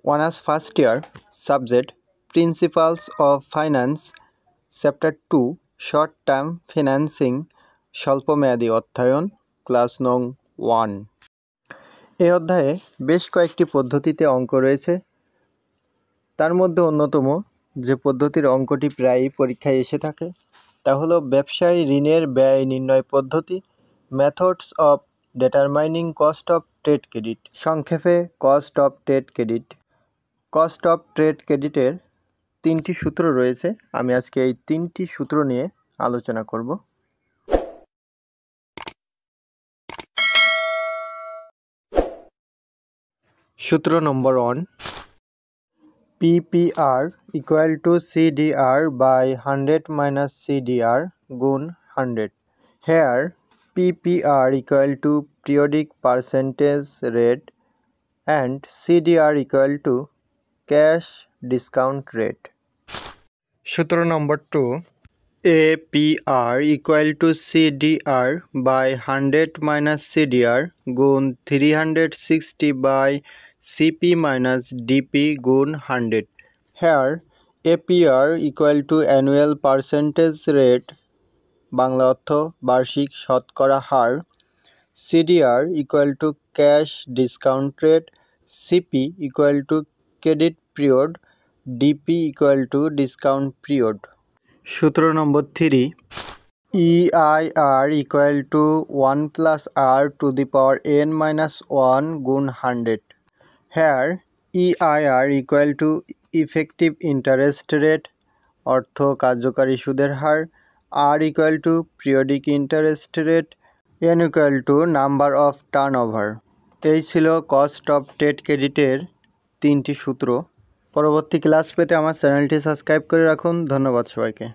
Honours first year subject principles of finance chapter 2 short term financing স্বল্পমেয়াদী অধ্যয়ন class নং 1। এই অধ্যায়ে বেশ কয়েকটি পদ্ধতিতে অঙ্ক রয়েছে। তার মধ্যে অন্যতম যে পদ্ধতির অঙ্কটি প্রায়ই পরীক্ষায় এসে থাকে তা হলো ব্যবসায়ী ঋণের ব্যয় নির্ণয় পদ্ধতি, methods of determining cost of trade credit, সংক্ষেপে cost of trade credit. Cost of trade ক্রেডিটের 3টি সূত্র রয়েছে। আমি আজকে এই 3টি সূত্র নিয়ে আলোচনা করব। সূত্র নম্বর 1, PPR equal to CDR by 100 minus CDR গুণ 100, here PPR equal to periodic percentage rate and CDR equal to cash discount rate. সূত্র নম্বর 2, APR equal to CDR by 100 minus CDR গুণ 360 by CP minus DP গুণ 100, here APR equal to annual percentage rate Bangla অর্থ বার্ষিক শতকরা হার, CDR equal to cash discount rate, CP equal to credit period, DP equal to discount period. সূত্র নম্বর 3, EIR equal to 1 plus R to the power n minus 1 গুণ 100, here EIR equal to effective interest rate অর্থ কার্যকারী সুদের হার, R equal to periodic interest rate, N equal to number of turnover. এই ছিল cost of trade ক্রেডিটের 3টি সূত্র। পরবর্তী ক্লাস পেতে আমার চ্যানেলটি সাবস্ক্রাইব করে রাখুন। ধন্যবাদ সবাইকে।